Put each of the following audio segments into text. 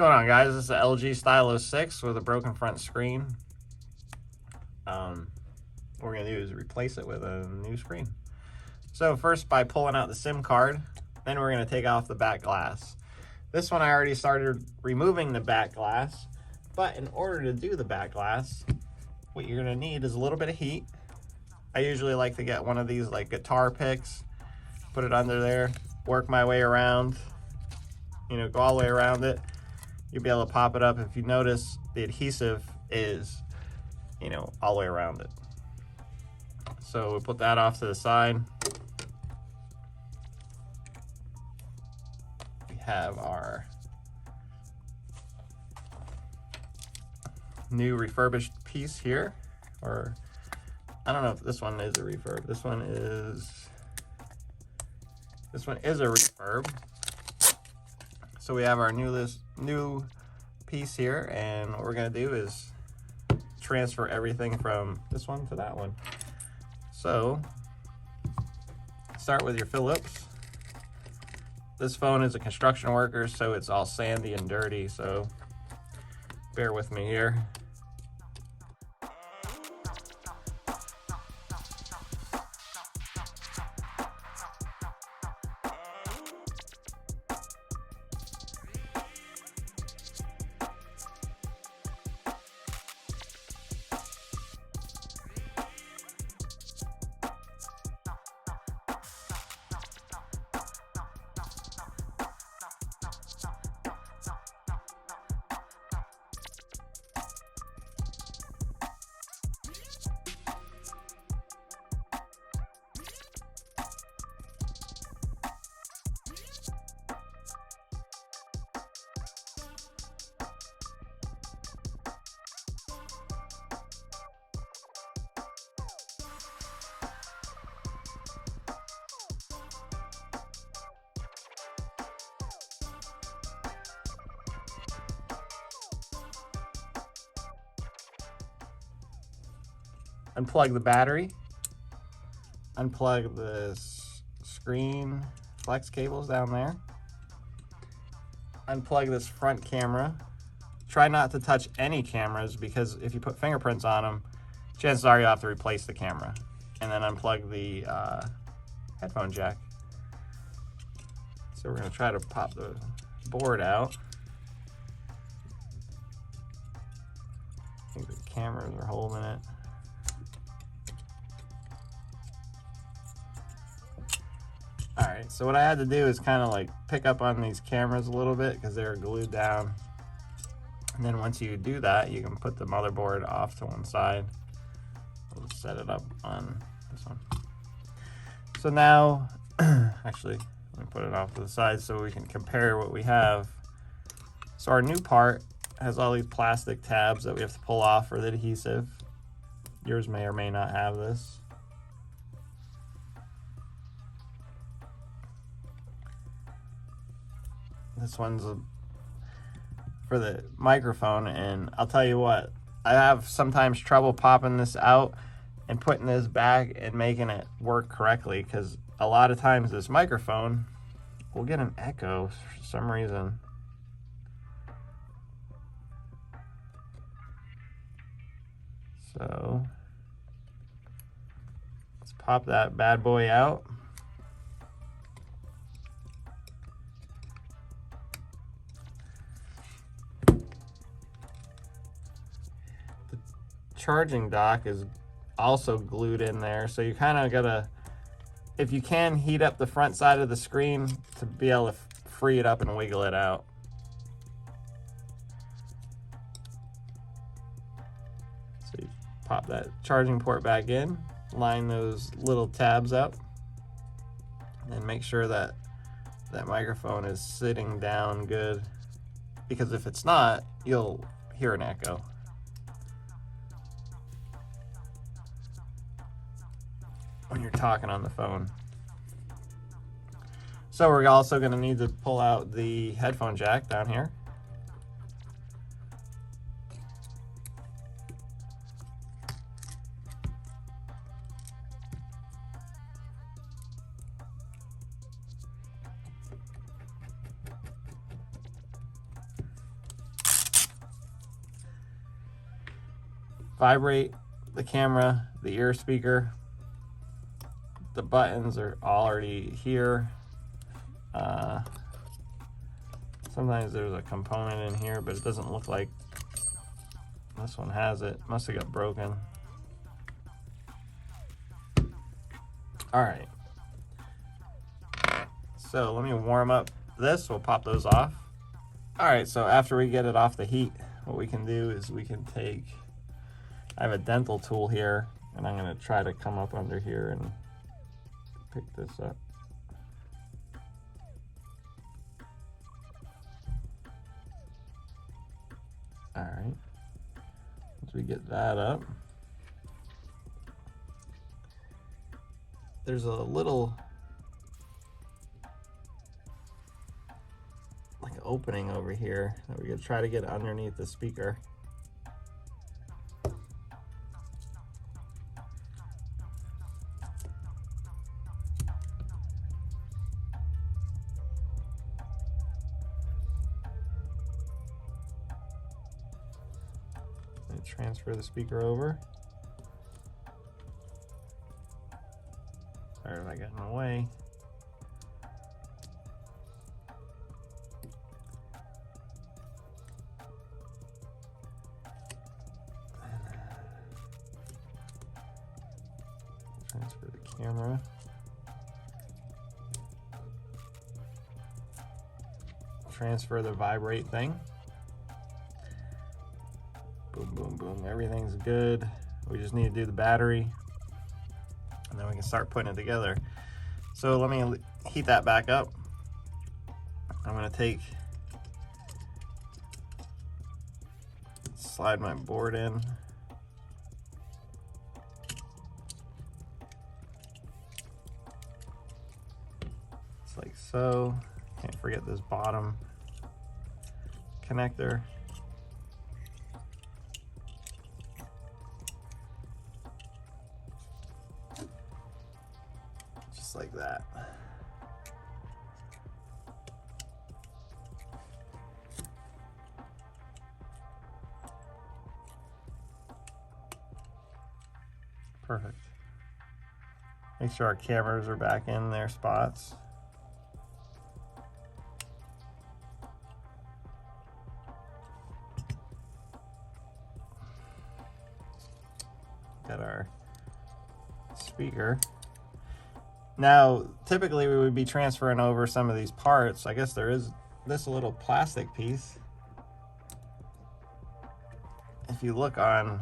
going on, guys? This is the LG Stylo 6 with a broken front screen. What we're going to do is replace it with a new screen. So first, by pulling out the SIM card, then we're going to take off the back glass. This one I already started removing the back glass, but in order to do the back glass, what you're going to need is a little bit of heat. I usually like to get one of these like guitar picks, put it under there, work my way around, go all the way around it. You'll be able to pop it up. If you notice, the adhesive is, all the way around it. So we put that off to the side. We have our new refurbished piece here, or I don't know if this one is a refurb. This one is a refurb. So we have our new piece here, and what we're gonna do is transfer everything from this one to that one. So start with your Phillips. This phone is a construction worker, so it's all sandy and dirty, so bear with me here. Unplug the battery, unplug the screen flex cables down there, unplug this front camera. Try not to touch any cameras, because if you put fingerprints on them, chances are you'll have to replace the camera. And then unplug the headphone jack. So we're going to try to pop the board out. I think the cameras are holding it. Alright, so what I had to do is kind of like pick up on these cameras a little bit because they're glued down. And then once you do that, you can put the motherboard off to one side. We'll set it up on this one. So now, actually, let me put it off to the side so we can compare what we have. So our new part has all these plastic tabs that we have to pull off for the adhesive. Yours may or may not have this. This one's for the microphone, and I'll tell you what, I have sometimes trouble popping this out and putting this back and making it work correctly, because a lot of times this microphone will get an echo for some reason. So let's pop that bad boy out. Charging dock is also glued in there, so you kind of gotta, if you can, heat up the front side of the screen to be able to free it up and wiggle it out. So you pop that charging port back in, line those little tabs up, and make sure that that microphone is sitting down good, because if it's not, you'll hear an echo. When you're talking on the phone. So we're also going to need to pull out the headphone jack down here. vibrate the camera, the ear speaker. The buttons are already here. Sometimes there's a component in here, but it doesn't look like this one has it. Must have got broken. All right. So let me warm up this. We'll pop those off. All right, so after we get it off the heat, what we can do is we can take, I have a dental tool here, and I'm gonna try to come up under here and pick this up. All right, once we get that up, there's a little like opening over here that we could try to get underneath the speaker. Transfer the speaker over. Sorry if I got in the way. Transfer the camera. Transfer the vibrate thing. Boom, boom, boom, everything's good. We just need to do the battery and then we can start putting it together. So let me heat that back up. I'm gonna slide my board in. Just like so. Can't forget this bottom connector. Like that. Perfect. Make sure our cameras are back in their spots. Got our speaker. Now, typically we would be transferring over some of these parts. I guess there is this little plastic piece. If you look on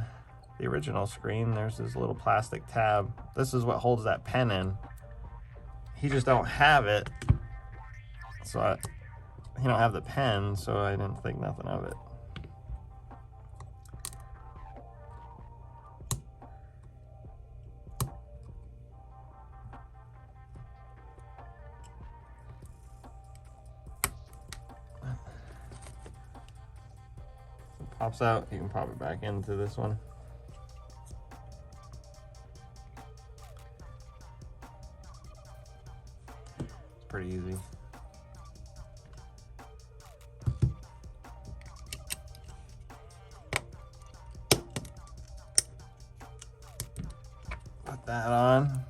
the original screen, there's this little plastic tab. This is what holds that pen in. He just don't have it. So he don't have the pen, so I didn't think nothing of it. Pops out, you can pop it back into this one. It's pretty easy. Put that on.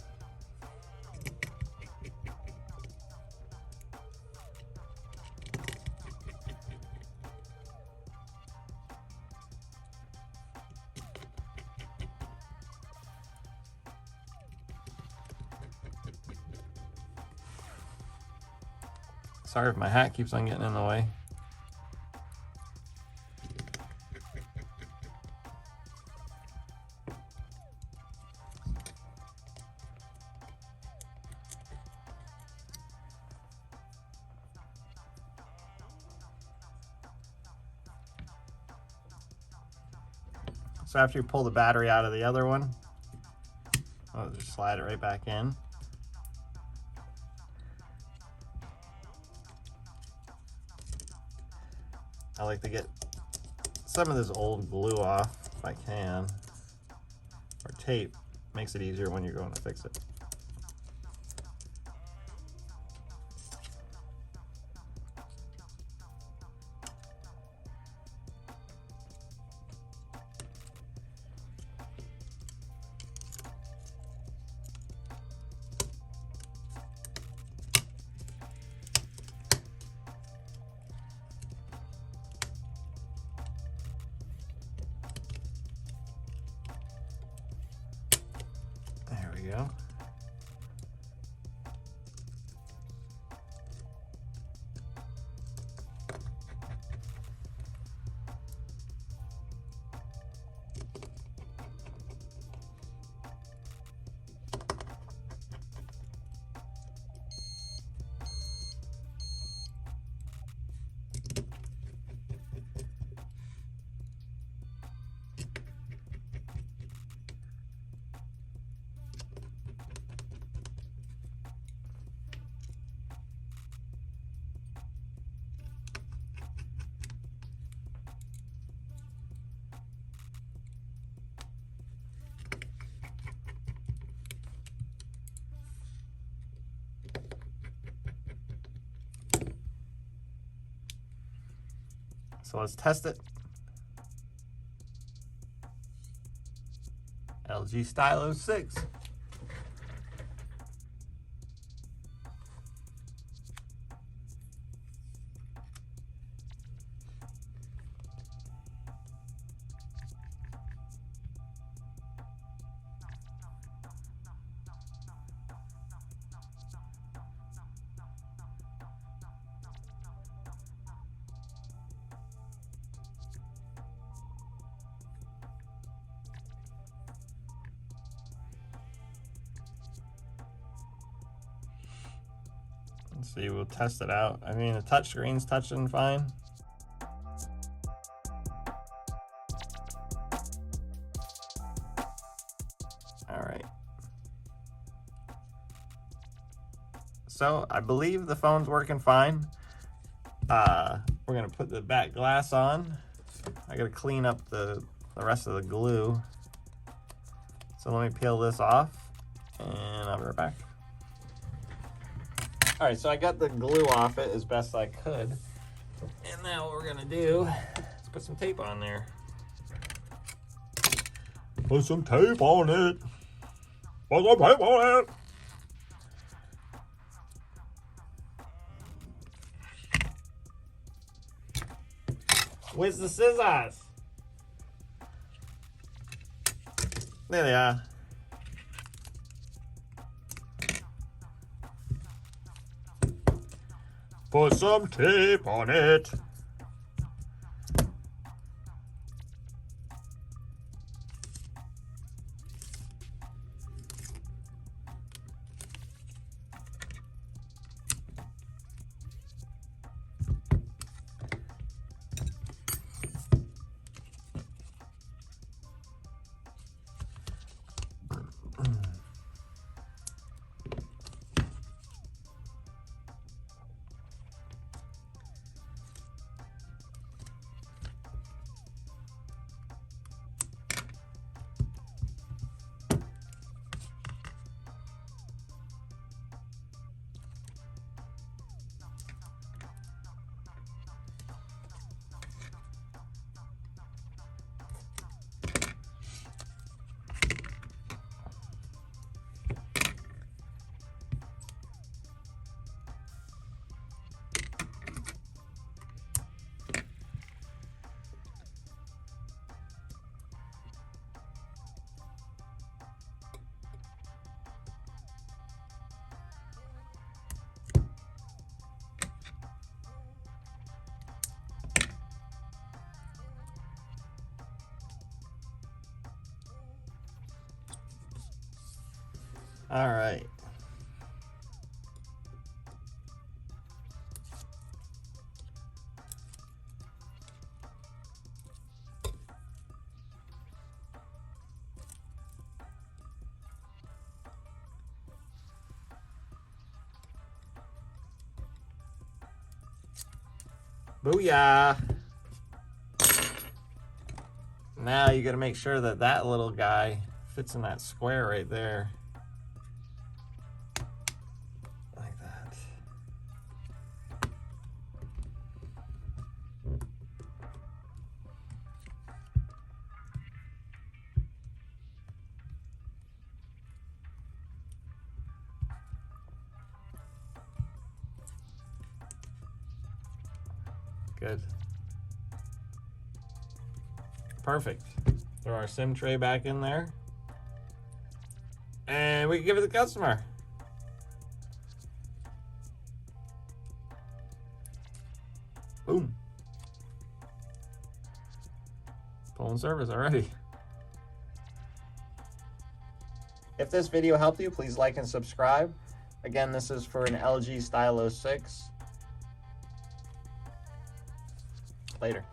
Sorry if my hat keeps on getting in the way. So after you pull the battery out of the other one, I'll just slide it right back in. I like to get some of this old glue off if I can, or tape. Makes it easier when you're going to fix it. we go. So let's test it. LG Stylo 6. Let's see, we'll test it out. I mean, the touchscreen's touching fine. All right. So I believe the phone's working fine. We're gonna put the back glass on. I gotta clean up the rest of the glue. So let me peel this off and I'll be right back. All right, so I got the glue off it as best I could. And now what we're gonna do is put some tape on there. Put some tape on it. Put some tape on it. Where's the scissors? There they are. Put some tape on it. All right. Booyah! Now you got to make sure that that little guy fits in that square right there. Like that. Good. Perfect. Throw our SIM tray back in there. and we can give it to the customer. Boom. Phone service already. If this video helped you, please like and subscribe. Again, this is for an LG Stylo 6. Later.